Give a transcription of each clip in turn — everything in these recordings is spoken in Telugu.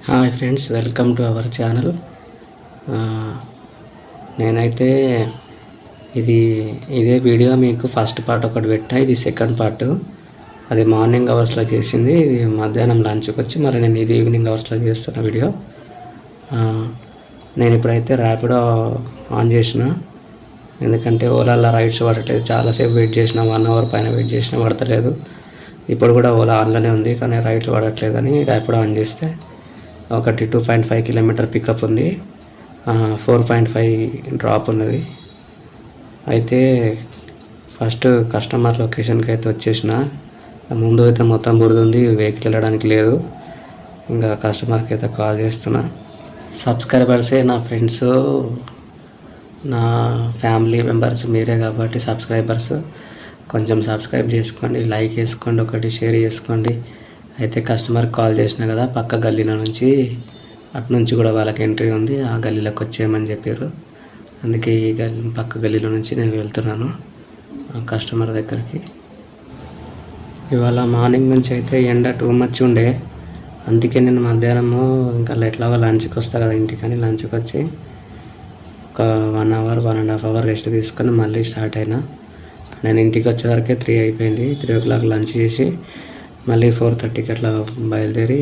Hi friends, welcome to our channel. నేనైతే ఇదే వీడియో మీకు ఫస్ట్ పార్ట్ ఒకటి పెట్టా. ఇది సెకండ్ పార్ట్. అది మార్నింగ్ అవర్స్లో చేసింది. ఇది మధ్యాహ్నం లంచ్కి వచ్చి మరి నేను ఇది ఈవినింగ్ అవర్స్లో చేస్తున్న వీడియో. నేను ఇప్పుడైతే ర్యాపిడో ఆన్ చేసిన, ఎందుకంటే ఓలాలో రైడ్స్ పడట్లేదు. చాలాసేపు వెయిట్ చేసిన, 1 అవర్ పైన వెయిట్ చేసిన, పడతలేదు. ఇప్పుడు కూడా ఓలా ఆన్లోనే ఉంది, కానీ రైడ్లు పడట్లేదని ర్యాపిడో ఆన్ చేస్తే ఒకటి 2.5 కిలోమీటర్ పికప్ ఉంది, 4.5 డ్రాప్ ఉన్నది. అయితే ఫస్ట్ కస్టమర్ లొకేషన్కి అయితే వచ్చేసిన. ముందు అయితే మొత్తం బురద, వెహికల్ వెళ్ళడానికి లేదు. ఇంకా కస్టమర్కి అయితే కాల్ చేస్తున్నా. సబ్స్క్రైబర్సే నా ఫ్రెండ్స్, నా ఫ్యామిలీ మెంబర్స్ మీరే కాబట్టి సబ్స్క్రైబర్స్ కొంచెం సబ్స్క్రైబ్ చేసుకోండి, లైక్ చేసుకోండి, ఒకటి షేర్ చేసుకోండి. అయితే కస్టమర్ కాల్ చేసిన కదా, పక్క గల్లీలో నుంచి అటు నుంచి కూడా వాళ్ళకి ఎంట్రీ ఉంది, ఆ గల్లీలోకి వచ్చేయమని చెప్పారు. అందుకే ఈ పక్క గల్లీలో నుంచి నేను వెళ్తున్నాను కస్టమర్ దగ్గరికి. ఇవాళ మార్నింగ్ నుంచి అయితే ఎండ టూ మచ్ ఉండే, అందుకే నేను మధ్యాహ్నము ఇంకా ఎట్లాగో లంచ్కి వస్తా కదా ఇంటికని లంచ్కి వచ్చి ఒక 1 అవర్ 1.5 అవర్ రెస్ట్ తీసుకొని మళ్ళీ స్టార్ట్ అయినా. నేను ఇంటికి వచ్చేవరకే 3 అయిపోయింది. 3 o'clock లంచ్ చేసి మళ్ళీ 4:30కి అట్లా బయలుదేరి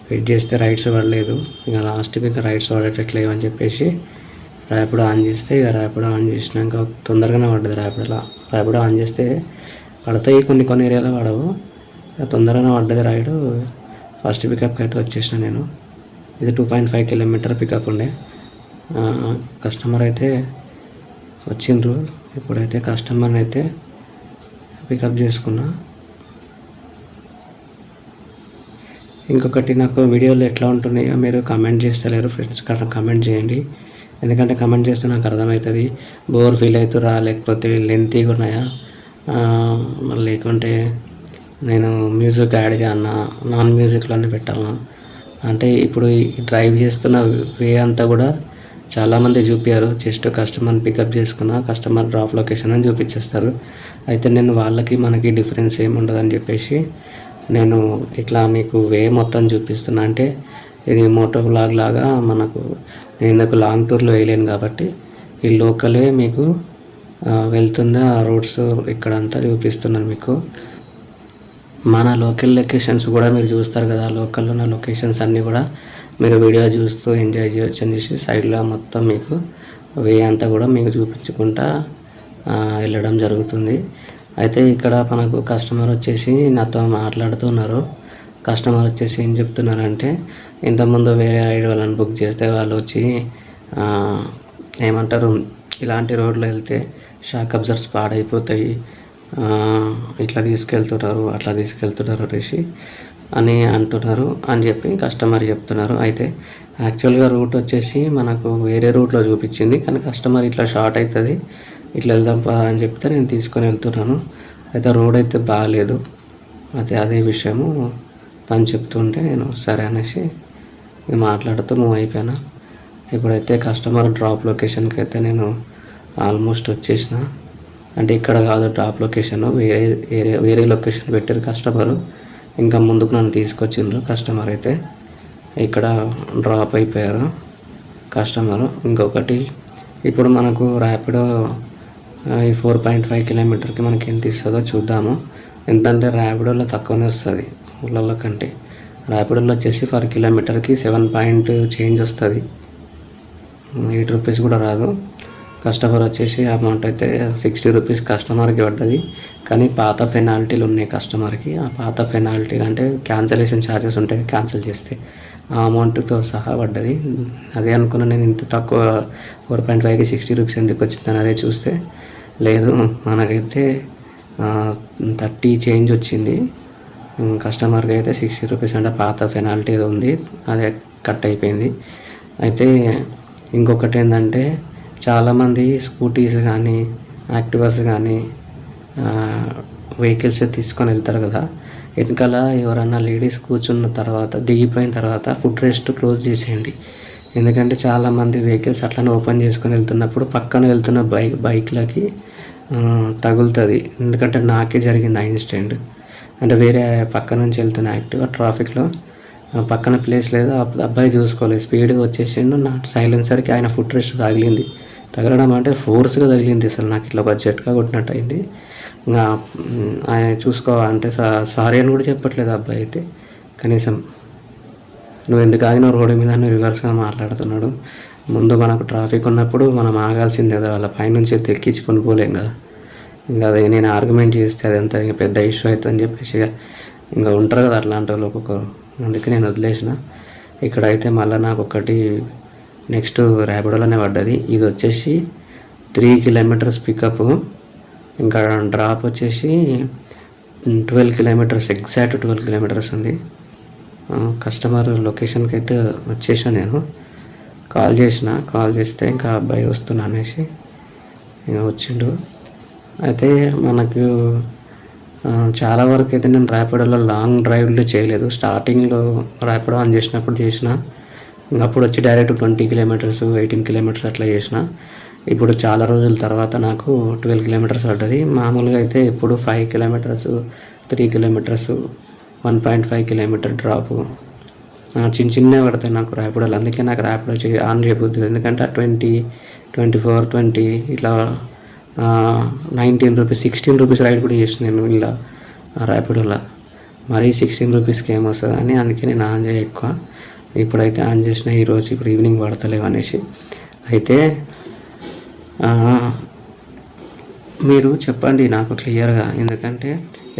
వెయిట్ చేస్తే రైడ్స్ పడలేదు. ఇక లాస్ట్కి ఇంకా రైడ్స్ పడేటట్లేవు అని చెప్పేసి ర్యాపిడో ఆన్ చేస్తే, ఇక ర్యాపిడో ఆన్ చేసినాక తొందరగానే పడ్డది. ర్యాపిడో ఆన్ చేస్తే పడతాయి, కొన్ని ఏరియాలో పడవు. తొందరగానే పడ్డది రైడు. ఫస్ట్ పికప్కి అయితే వచ్చేసిన నేను. ఇది 2.5 కిలోమీటర్ పికప్ ఉండే. కస్టమర్ అయితే వచ్చిండ్రు. ఇప్పుడైతే కస్టమర్ని అయితే పికప్ చేసుకున్నా. ఇంకొకటి, నాకు వీడియోలు ఎట్లా ఉంటున్నాయో మీరు కమెంట్ చేస్తలేరు ఫ్రెండ్స్. కమెంట్ చేయండి, ఎందుకంటే కమెంట్ చేస్తే నాకు అర్థమవుతుంది. బోర్ ఫీల్ అవుతురా, లేకపోతే లెంతీగా ఉన్నాయా, లేకుంటే నేను మ్యూజిక్ యాడ్ చేయన్నా, నాన్ మ్యూజిక్లోనే పెట్టాలన్నా. అంటే ఇప్పుడు ఈ డ్రైవ్ చేస్తున్న వే అంతా కూడా చాలామంది చూపించారు. జస్ట్ కస్టమర్ని పికప్ చేసుకున్న, కస్టమర్ డ్రాప్ లొకేషన్ అని చూపించేస్తారు. అయితే నేను వాళ్ళకి మనకి డిఫరెన్స్ ఏముండదని చెప్పేసి నేను ఇట్లా మీకు వే మొత్తం చూపిస్తున్నా. అంటే ఇది మోటో వ్లాగ్ లాగా మనకు, నేను ఇందుకు లాంగ్ టూర్లో వేయలేను కాబట్టి ఈ లోకలే మీకు వెళ్తున్న ఆ రోడ్స్ ఇక్కడంతా చూపిస్తున్నాను మీకు. మన లోకల్ లొకేషన్స్ కూడా మీరు చూస్తారు కదా, లోకల్లో ఉన్న లొకేషన్స్ అన్నీ కూడా మీరు వీడియో చూస్తూ ఎంజాయ్ చేయొచ్చు అనేసి సైడ్లో మొత్తం మీకు వే అంతా కూడా మీకు చూపించుకుంటా వెళ్ళడం జరుగుతుంది. అయితే ఇక్కడ మనకు కస్టమర్ వచ్చేసి నాతో మాట్లాడుతున్నారు. కస్టమర్ వచ్చేసి ఏం చెప్తున్నారంటే, ఇంతకుముందు వేరే రైడ్ వాళ్ళని బుక్ చేస్తే వాళ్ళు వచ్చి ఏమంటారు, ఇలాంటి రోడ్లో వెళ్తే షాక్ అబ్జర్వ్స్ పాడైపోతాయి, ఇట్లా తీసుకెళ్తున్నారు అట్లా తీసుకెళ్తున్నారు అనేసి అని అంటున్నారు అని చెప్పి కస్టమర్ చెప్తున్నారు. అయితే యాక్చువల్గా రూట్ వచ్చేసి మనకు వేరే రూట్లో చూపించింది, కానీ కస్టమర్ ఇట్లా షార్ట్ అవుతుంది, ఇట్లా వెళ్దాం అని చెప్తే నేను తీసుకొని వెళ్తున్నాను. అయితే రోడ్ అయితే బాగాలేదు. అదే విషయము తను చెప్తుంటే నేను సరే అనేసి మాట్లాడుతూ మూవ్ అయిపోయాను. ఇప్పుడైతే కస్టమర్ డ్రాప్ లొకేషన్కి అయితే నేను ఆల్మోస్ట్ వచ్చేసిన. అంటే ఇక్కడ కాదు డ్రాప్ లొకేషన్, వేరే లొకేషన్ పెట్టారు కస్టమరు. ఇంకా ముందుకు నన్ను తీసుకొచ్చిండ్రు కస్టమర్. అయితే ఇక్కడ డ్రాప్ అయిపోయారు కస్టమరు. ఇంకొకటి, ఇప్పుడు మనకు ర్యాపిడో ఈ 4.5 కిలోమీటర్కి మనకి ఎంత ఇస్తుందో చూద్దాము. ఎంతంటే ర్యాపిడోలో తక్కువనే వస్తుంది ఊళ్ళలో కంటే. ర్యాపిడోలో వచ్చేసి 4 కిలోమీటర్కి 7 చేంజ్ వస్తుంది, 8 రూపీస్ కూడా రాదు. కస్టమర్ వచ్చేసి అమౌంట్ అయితే 60 రూపీస్ కస్టమర్కి పడ్డది. కానీ పాత పెనాల్టీలు ఉన్నాయి కస్టమర్కి. ఆ పాత పెనాల్టీలు అంటే క్యాన్సలేషన్ ఛార్జెస్ ఉంటాయి క్యాన్సిల్ చేస్తే, ఆ అమౌంట్తో సహా పడ్డది. అదే అనుకున్నా నేను, ఇంత తక్కువ 4.5కి 60 రూపీస్ ఎందుకు వచ్చిందని. అదే చూస్తే లేదు, మనకైతే 30 చేంజ్ వచ్చింది. కస్టమర్కి అయితే 60 రూపీస్ అంటే పాత పెనాల్టీ ఏదో ఉంది, అదే కట్ అయిపోయింది. అయితే ఇంకొకటి ఏంటంటే, చాలామంది స్కూటీస్ కానీ యాక్టివాస్ కానీ వెహికల్స్ తీసుకొని వెళ్తారు కదా, వెనకాల ఎవరన్నా లేడీస్ కూర్చున్న తర్వాత దిగిపోయిన తర్వాత ఫుట్ రెస్ట్ క్లోజ్ చేసేయండి. ఎందుకంటే చాలామంది వెహికల్స్ అట్లనే ఓపెన్ చేసుకొని వెళ్తున్నప్పుడు పక్కన వెళ్తున్న బైక్లకి తగులుతుంది. ఎందుకంటే నాకే జరిగింది ఆ ఇన్సిడెంట్. అంటే వేరే పక్క నుంచి వెళ్తున్న యాక్టివా ట్రాఫిక్లో పక్కన ప్లేస్ లేదు. అబ్బాయి చూసుకోలేదు, స్పీడ్గా వచ్చేసిండు. నా సైలెన్సర్కి ఆయన ఫుట్ రెస్ట్ తగిలింది. తగలడం అంటే ఫోర్స్గా తగిలింది, అసలు నాకు ఇట్లా బడ్జెట్గా కొట్టినట్టు అయింది. ఇంకా ఆయన చూసుకోవాలంటే సారీ అని కూడా చెప్పట్లేదు అబ్బాయి అయితే. కనీసం నువ్వు ఎందుకు ఆగినావు రోడ్డు మీద అని రివర్స్గా మాట్లాడుతున్నాడు. ముందు మనకు ట్రాఫిక్ ఉన్నప్పుడు మనం ఆగాల్సిందే కదా, వాళ్ళ పైనుంచి తెక్కించుకొని పోలేం కదా. ఇంకా అదే నేను ఆర్గ్యుమెంట్ చేస్తే అదంతా ఇంకా పెద్ద ఇష్యూ అవుతుందని చెప్పేసి ఇంకా ఉంటారు కదా అట్లాంటి వాళ్ళు ఒక్కొక్కరు. అందుకే నేను వదిలేసిన. ఇక్కడైతే మళ్ళీ నాకు ఒకటి నెక్స్ట్ ర్యాపిడోలోనే పడ్డది. ఇది వచ్చేసి 3 కిలోమీటర్స్ పికప్, ఇంకా డ్రాప్ వచ్చేసి 12 కిలోమీటర్స్, ఎగ్జాక్ట్ 12 కిలోమీటర్స్ ఉంది. కస్టమర్ లొకేషన్కి అయితే వచ్చేసాను. నేను కాల్ చేస్తే ఇంకా అబ్బాయి వస్తున్నా అనేసి ఇంకా వచ్చిండు. అయితే మనకు చాలా వరకు అయితే నేను ర్యాపిడోలో లాంగ్ డ్రైవ్లు చేయలేదు. స్టార్టింగ్లో ర్యాపిడో ఆన్ చేసినప్పుడు చేసిన, అప్పుడు వచ్చి డైరెక్ట్ 20 కిలోమీటర్స్ 18 కిలోమీటర్స్ అట్లా చేసిన. ఇప్పుడు చాలా రోజుల తర్వాత నాకు 12 కిలోమీటర్స్ పడ్డది. మామూలుగా అయితే ఇప్పుడు 5 కిలోమీటర్స్ 3 కిలోమీటర్స్ 1.5 కిలోమీటర్ డ్రాపు చిన్నవి పడతాయి నాకు ర్యాపిడోలు. అందుకే నాకు ర్యాపిడో ఆన్ చేయబుద్ది. ఎందుకంటే 20, 24, 20 ఇట్లా 19 రూపీస్ 16 రూపీస్ రైడ్ కూడా చేసిన నేను ఇలా ర్యాపిడోలో. మరీ 16 రూపీస్కి ఏమొస్తుంది అని అందుకే నేను ఆన్ చేయ ఎక్కువ. ఇప్పుడైతే ఆన్ చేసిన ఈరోజు, ఇప్పుడు ఈవినింగ్ పడతలేవు అనేసి. అయితే మీరు చెప్పండి నాకు క్లియర్గా, ఎందుకంటే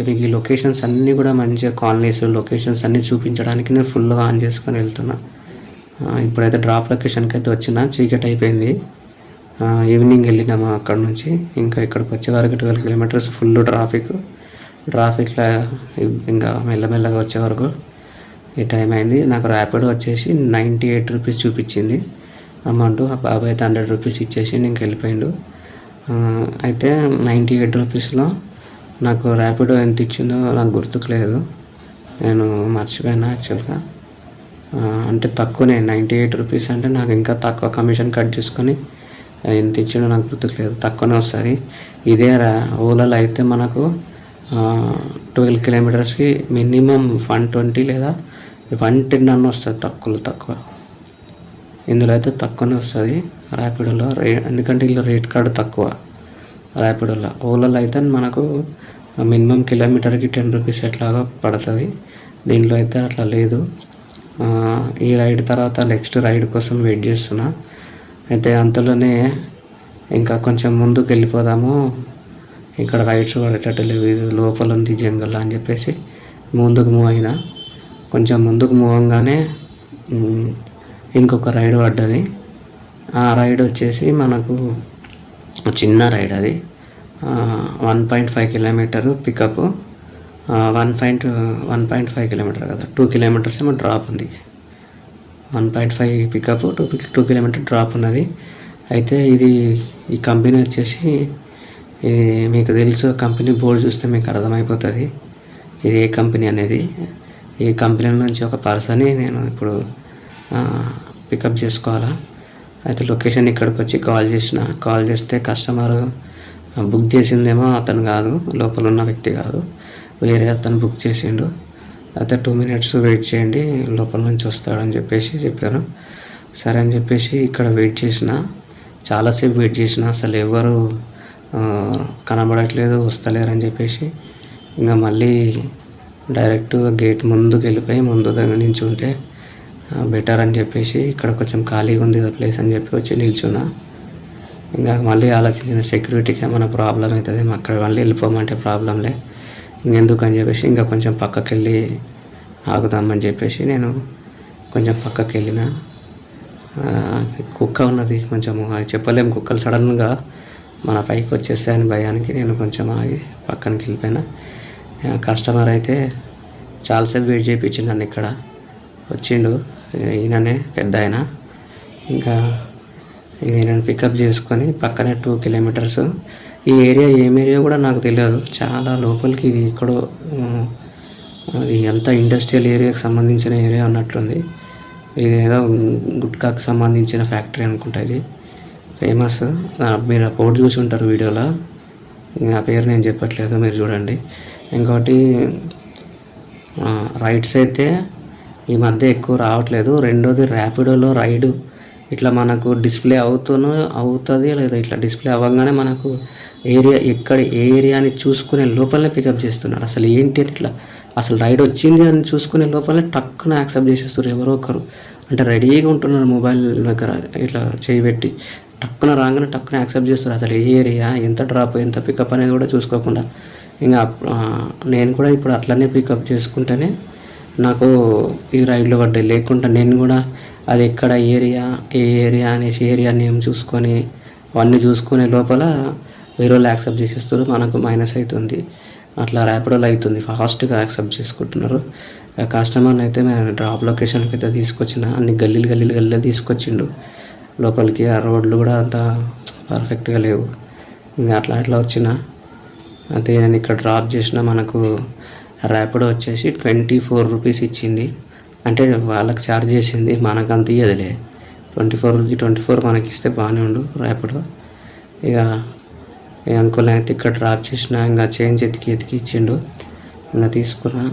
మీకు ఈ లొకేషన్స్ అన్నీ కూడా మంచిగా కాలనీస్ లొకేషన్స్ అన్నీ చూపించడానికి నేను ఫుల్గా ఆన్ చేసుకొని వెళ్తున్నా. ఇప్పుడైతే డ్రాప్ లొకేషన్కి అయితే వచ్చిన, చీకటి అయిపోయింది. ఈవినింగ్ వెళ్ళినాము అక్కడ నుంచి. ఇంకా ఇక్కడికి వచ్చే వరకు 12 కిలోమీటర్స్ ఫుల్ ట్రాఫిక్లో ఇంకా మెల్లమెల్లగా వచ్చే వరకు ఈ టైం అయింది. నాకు ర్యాపిడో వచ్చేసి 98 రూపీస్ చూపించింది అమౌంట్. ఆ బాబాయ్ అయితే 100 రూపీస్ ఇచ్చేసి ఇంక వెళ్ళిపోయిండు. అయితే 98 రూపీస్లో నాకు ర్యాపిడో ఎంత ఇచ్చిందో నాకు గుర్తుకులేదు, నేను మర్చిపోయినా యాక్చువల్గా. అంటే తక్కువనే 98 రూపీస్, అంటే నాకు ఇంకా తక్కువ కమిషన్ కట్ చేసుకొని ఎంత ఇచ్చిండో నాకు గుర్తుకులేదు, తక్కువనే వస్తుంది. ఇదే ఓలాలో అయితే మనకు 12 కిలోమీటర్స్కి మినిమం 120 లేదా 110 అన్న వస్తుంది, తక్కువ. ఇందులో అయితే తక్కువనే వస్తుంది ర్యాపిడోలో, ఎందుకంటే ఇలా రేట్ కార్డు తక్కువ ర్యాపిడోలో. ఓలాలో అయితే మనకు మినిమం కిలోమీటర్కి 10 రూపీస్ ఎట్లాగా పడుతుంది, దీంట్లో అయితే అట్లా లేదు. ఈ రైడ్ తర్వాత నెక్స్ట్ రైడ్ కోసం వెయిట్ చేస్తున్నా. అయితే అంతలోనే ఇంకా కొంచెం ముందుకు వెళ్ళిపోదాము, ఇక్కడ రైడ్స్ పడేటట్టు లేవు, ఇది లోపల ఉంది జంగల్ అని చెప్పేసి ముందుకు మూవ్ అయినా. కొంచెం ముందుకు మూవ్ అవగానే ఇంకొక రైడ్ పడ్డది. ఆ రైడ్ వచ్చేసి మనకు చిన్న రైడ్, అది 1.5 కిలోమీటర్ పికప్, 1.5 కిలోమీటర్ కదా, 2 కిలోమీటర్స్ ఏమో డ్రాప్ ఉంది. 1.5 పికప్ 2 కిలోమీటర్ డ్రాప్ ఉన్నది. అయితే ఈ కంపెనీ వచ్చేసి మీకు తెలుసు, కంపెనీ బోర్డు చూస్తే మీకు అర్థమైపోతుంది ఇది ఏ కంపెనీ అనేది. ఈ కంపెనీ నుంచి ఒక పర్సన్ని నేను ఇప్పుడు పికప్ చేసుకోవాలా. అయితే లొకేషన్ ఇక్కడికి వచ్చి కాల్ చేస్తే కస్టమర్ బుక్ చేసిందేమో అతను కాదు, లోపల ఉన్న వ్యక్తి కాదు, వేరే అతను బుక్ చేసిండు. అయితే 2 minutes వెయిట్ చేయండి, లోపల నుంచి వస్తాడని చెప్పేసి చెప్పారు. సరే అని చెప్పేసి ఇక్కడ వెయిట్ చేసిన, చాలాసేపు వెయిట్ చేసిన, అసలు ఎవరు కనబడట్లేదు, వస్తలేరు అని చెప్పేసి ఇంకా మళ్ళీ డైరెక్ట్ గేట్ ముందుకు వెళ్ళిపోయి ముందు దగ్గర నుంచి ఉంటే బెటర్ అని చెప్పేసి ఇక్కడ కొంచెం ఖాళీగా ఉంది ప్లేస్ అని చెప్పి వచ్చి నిల్చున్నా. ఇంకా మళ్ళీ ఆలోచించిన సెక్యూరిటీకి ఏమైనా ప్రాబ్లం అవుతుంది, అక్కడ మళ్ళీ వెళ్ళిపోమంటే ప్రాబ్లంలే, ఇంకెందుకు అని చెప్పేసి ఇంకా కొంచెం పక్కకి వెళ్ళి ఆగుదామని చెప్పేసి నేను కొంచెం పక్కకి వెళ్ళిన. కుక్క ఉన్నది కొంచెం, అది చెప్పలేము, కుక్కలు సడన్గా మన పైకి వచ్చేస్తాయని భయానికి నేను కొంచెం ఆగి పక్కనకి వెళ్ళిపోయినా. కస్టమర్ అయితే చాలాసేపు వెయిట్ చేయించిండు నన్ను, ఇక్కడ వచ్చిండు ఈయననే పెద్ద ఆయన. ఇంకా ఈయనను పికప్ చేసుకొని పక్కనే 2 కిలోమీటర్స్, ఈ ఏరియా ఏం ఏరియా కూడా నాకు తెలియదు, చాలా లోపలికి, ఇది ఎక్కడో అది అంతా ఇండస్ట్రియల్ ఏరియాకి సంబంధించిన ఏరియా ఉన్నట్లుంది. ఇది ఏదో గుట్కాకు సంబంధించిన ఫ్యాక్టరీ అనుకుంటా, ఇది ఫేమస్. మీరు ఆ బోర్డు చూసి ఉంటారు వీడియోలో, ఆ పేరు నేను చెప్పట్లేదు, మీరు చూడండి. ఇంకోటి రైట్స్ అయితే ఈ మధ్య ఎక్కువ రావట్లేదు. రెండోది ర్యాపిడోలో రైడు ఇట్లా మనకు డిస్ప్లే అవుతుంది లేదా ఇట్లా డిస్ప్లే అవ్వగానే మనకు ఏ ఏరియా అని చూసుకునే లోపలనే పికప్ చేస్తున్నారు. అసలు ఏంటి అని ఇట్లా అసలు రైడ్ వచ్చింది అని చూసుకునే లోపలనే టక్కున యాక్సెప్ట్ చేసేస్తారు ఎవరో ఒకరు. అంటే రెడీగా ఉంటున్నారు మొబైల్ దగ్గర ఇట్లా చేయబెట్టి టక్కున రాగానే టక్కున యాక్సెప్ట్ చేస్తారు. అసలు ఏ ఏరియా, ఎంత డ్రాప్, ఎంత పికప్ అనేది కూడా చూసుకోకుండా. ఇంకా నేను కూడా ఇప్పుడు అట్లనే పికప్ చేసుకుంటేనే నాకు ఈ రైడ్లు పడ్డాయి. లేకుండా నేను కూడా అది ఎక్కడ ఏ ఏరియా అనేసి ఏరియా నేమ్ చూసుకొని అవన్నీ చూసుకునే లోపల వేరే వాళ్ళు యాక్సెప్ట్ చేసేస్తారు, మనకు మైనస్ అవుతుంది. అట్లా ర్యాపిడోలో అవుతుంది, ఫాస్ట్గా యాక్సెప్ట్ చేసుకుంటున్నారు. కస్టమర్ని అయితే మేము డ్రాప్ లొకేషన్కి అయితే తీసుకొచ్చిన, అన్ని గల్లీలు తీసుకొచ్చిండు లోపలికి. ఆ రోడ్లు కూడా అంత పర్ఫెక్ట్గా లేవు. ఇంకా అట్లా వచ్చిన అయితే నేను ఇక్కడ డ్రాప్ చేసిన. మనకు ర్యాపిడో వచ్చేసి 24 రూపీస్ ఇచ్చింది. అంటే వాళ్ళకి ఛార్జ్ చేసింది, మనకు అంత ఇయ్యదులే. 24 మనకి ఇస్తే బాగానే ఉండు ర్యాపిడో. ఇక అంకుల్ అయితే ఇక్కడ డ్రాప్ చేసిన. ఇంకా చేంజ్ ఎతికి ఇచ్చిండు. ఇంకా తీసుకున్నా.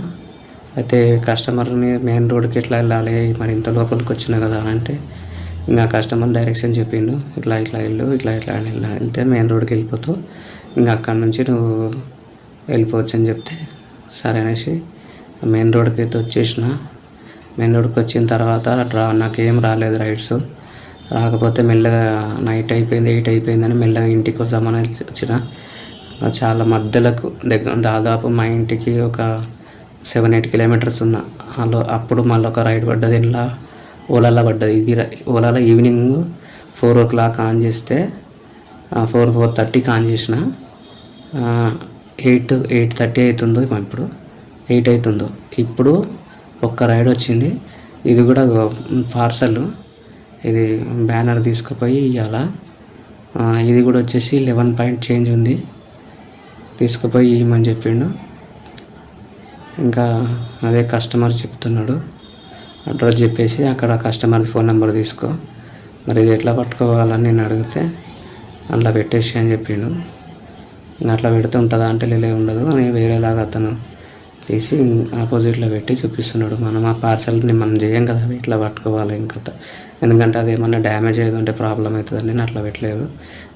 అయితే కస్టమర్ని మెయిన్ రోడ్కి ఎట్లా వెళ్ళాలి, మరి ఇంత లోపలికి వచ్చినా కదా అంటే ఇంకా కస్టమర్ డైరెక్షన్ చెప్పిండు. ఇట్లా వెళ్తే మెయిన్ రోడ్కి వెళ్ళిపోతావు, ఇంకా అక్కడ నుంచి నువ్వు వెళ్ళిపోవచ్చు అని చెప్తే సరే అనేసి మెయిన్ రోడ్కి అయితే వచ్చేసిన. మెయిన్ రోడ్కి వచ్చిన తర్వాత నాకేం రాలేదు రైడ్స్. రాకపోతే మెల్లగా నైట్ అయిపోయింది, 8 అయిపోయిందని మెల్లగా ఇంటికి వద్దామని వచ్చిన. చాలా మధ్యలకు దాదాపు మా ఇంటికి ఒక 7-8 కిలోమీటర్స్ ఉన్నా. అప్పుడు మళ్ళీ ఒక రైడ్ పడ్డది. ఇలా ఓలాలో పడ్డది. ఇది ఓలాలో ఈవినింగ్ 4 o'clock ఆన్ చేస్తే 4:30కి ఆన్ చేసిన. 8:30 అవుతుందో ఇప్పుడు 8 అవుతుందో. ఇప్పుడు ఒక్క రైడ్ వచ్చింది. ఇది కూడా పార్సల్, ఇది బ్యానర్ తీసుకుపోయి ఇవ్వాల. ఇది కూడా వచ్చేసి 11 పాయింట్ చేంజ్ ఉంది, తీసుకుపోయి ఇవ్వమని చెప్పిండు. ఇంకా అదే కస్టమర్ చెప్తున్నాడు. అడ్రస్ చెప్పేసి అక్కడ కస్టమర్ ఫోన్ నెంబర్ తీసుకో, మరి ఇది ఎట్లా పట్టుకోవాలని నేను అడిగితే అట్లా పెట్టేసి అని చెప్పిండు. ఇంకా అట్లా పెడితే ఉంటుందా అంటే ఉండదు అని వేరేలాగా అతను తీసి ఆపోజిట్లో పెట్టి చూపిస్తున్నాడు. మనం ఆ పార్సల్ని మనం చేయం కదా, ఇట్లా పట్టుకోవాలి ఇంకా. ఎందుకంటే అది ఏమన్నా డ్యామేజ్ అయ్యేది ఉంటే ప్రాబ్లం అవుతుందని నేను అట్లా పెట్టలేదు.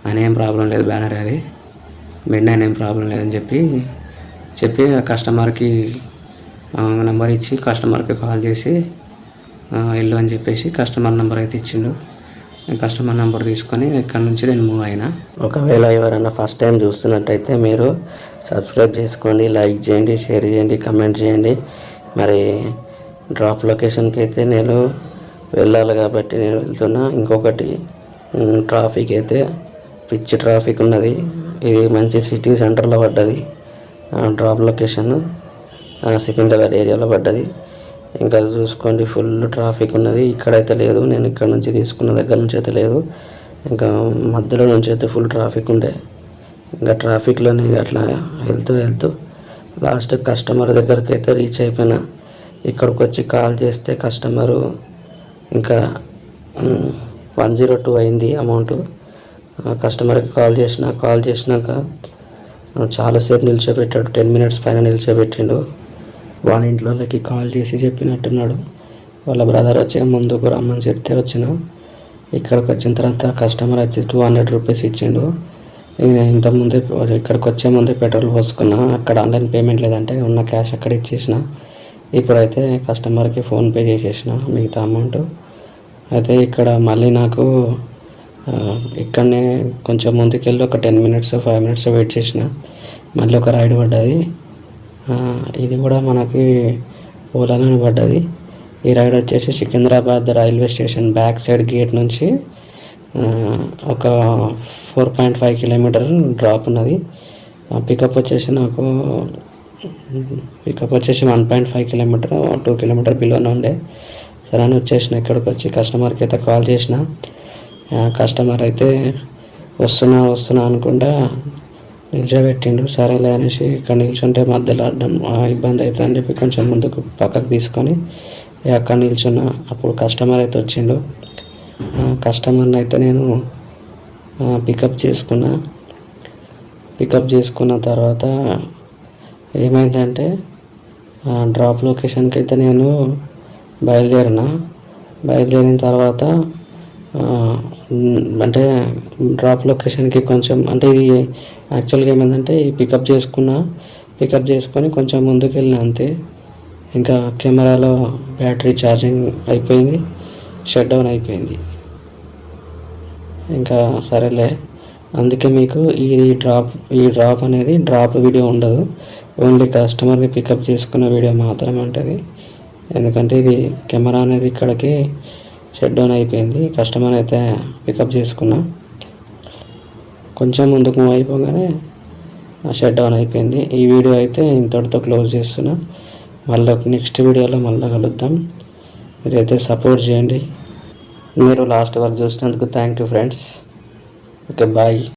ఆయన ఏం ప్రాబ్లం లేదు, బ్యానర్ అది బెండ్ అయిన ఏం ప్రాబ్లం లేదని చెప్పి కస్టమర్కి నెంబర్ ఇచ్చి కస్టమర్కి కాల్ చేసి వెళ్ళు అని చెప్పేసి కస్టమర్ నెంబర్ అయితే ఇచ్చిండు. కస్టమర్ నెంబర్ తీసుకొని ఇక్కడ నుంచి నేను మూవ్ అయినా. ఒకవేళ ఎవరైనా ఫస్ట్ టైం చూస్తున్నట్టయితే మీరు సబ్స్క్రైబ్ చేసుకోండి, లైక్ చేయండి, షేర్ చేయండి, కమెంట్ చేయండి. మరి డ్రాప్ లొకేషన్కి అయితే నేను వెళ్ళాలి కాబట్టి నేను వెళ్తున్నా. ఇంకొకటి ట్రాఫిక్ అయితే పిచ్చి ట్రాఫిక్ ఉన్నది. ఇది మంచి సిటీ సెంటర్లో పడ్డది డ్రాప్ లొకేషన్, సికింద్రాబాద్ ఏరియాలో పడ్డది. ఇంకా చూసుకోండి, ఫుల్ ట్రాఫిక్ ఉన్నది. ఇక్కడైతే లేదు, నేను ఇక్కడ నుంచి తీసుకున్న దగ్గర నుంచి అయితే లేదు. ఇంకా మధ్యలో నుంచి అయితే ఫుల్ ట్రాఫిక్ ఉండే. ఇంకా ట్రాఫిక్లోనే అట్లా వెళ్తూ లాస్ట్ కస్టమర్ దగ్గరికి అయితే రీచ్ అయిపోయినా. ఇక్కడికి వచ్చి కాల్ చేస్తే కస్టమరు ఇంకా 102 అయింది అమౌంట్. కస్టమర్కి కాల్ చేసినాక చాలాసేపు నిల్చోబెట్టాడు, 10 minutes పైన నిల్చోబెట్టిండు. వాళ్ళ ఇంట్లోకి కాల్ చేసి చెప్పినట్టున్నాడు. వాళ్ళ బ్రదర్ వచ్చి ముందుకు రమ్మని చెప్తే వచ్చిన. ఇక్కడికి వచ్చిన తర్వాత కస్టమర్ వచ్చి 200 రూపీస్ ఇచ్చిండు. ఇంతకుముందే ఇక్కడికి వచ్చే ముందే పెట్రోల్ పోసుకున్నా. అక్కడ ఆన్లైన్ పేమెంట్ లేదంటే ఉన్న క్యాష్ అక్కడ ఇచ్చేసిన. ఇప్పుడైతే కస్టమర్కి ఫోన్పే చేసేసిన మిగతా అమౌంట్. అయితే ఇక్కడ మళ్ళీ నాకు ఇక్కడనే కొంచెం ముందుకెళ్ళి ఒక 10 minutes 5 minutes వెయిట్ చేసిన. మళ్ళీ ఒక రైడ్ పడ్డది. ఇది కూడా మనకి ఓలాలోనే పడ్డది. ఈ రైడ్ వచ్చేసి Secunderabad railway station back side gate నుంచి ఒక 4.5 kilometer డ్రాప్ ఉన్నది. పికప్ వచ్చేసి నాకు 1.5 kilometer 2 kilometer బిలోనే ఉండే. సరే అని వచ్చేసిన. ఇక్కడికి వచ్చి కస్టమర్కి అయితే కాల్ చేసిన. కస్టమర్ అయితే వస్తున్నా అనుకుంటా నిల్చోబెట్టిండు. సరేలే అనేసి ఇక్కడ నిల్చుంటే మధ్యలో అడ్డం ఇబ్బంది అవుతుంది అని చెప్పి కొంచెం ముందుకు పక్కకు తీసుకొని అక్కడ నిల్చున్నా. అప్పుడు కస్టమర్ అయితే వచ్చిండు. కస్టమర్ని అయితే నేను పికప్ చేసుకున్న తర్వాత ఏమైందంటే డ్రాప్ లొకేషన్కి అయితే నేను బయలుదేరిన తర్వాత అంటే డ్రాప్ లొకేషన్కి కొంచెం అంటే ఇది యాక్చువల్గా ఏమైందంటే పికప్ చేసుకొని కొంచెం ముందుకు వెళ్ళిన అంతే. ఇంకా కెమెరాలో బ్యాటరీ ఛార్జింగ్ అయిపోయింది, షట్ డౌన్ అయిపోయింది. ఇంకా సరేలే, అందుకే మీకు ఈ డ్రాప్ అనేది డ్రాప్ వీడియో ఉండదు, ఓన్లీ కస్టమర్ని పికప్ చేసుకున్న వీడియో మాత్రమే ఉంటుంది. ఎందుకంటే ఇది కెమెరా అనేది ఇక్కడికి షట్ డౌన్ అయిపోయింది, కస్టమర్ అయితే పికప్ చేసుకున్నా, కొంచెం ముందుకు మూవ్ అయిపోగానే షట్ డౌన్ అయిపోయింది. ఈ వీడియో అయితే ఇంతటితో క్లోజ్ చేస్తున్నా. మళ్ళీ నెక్స్ట్ వీడియోలో మళ్ళీ కలుద్దాం. మీరైతే సపోర్ట్ చేయండి. మీరు లాస్ట్ వరకు చూసినందుకు thank you friends. Okay, bye.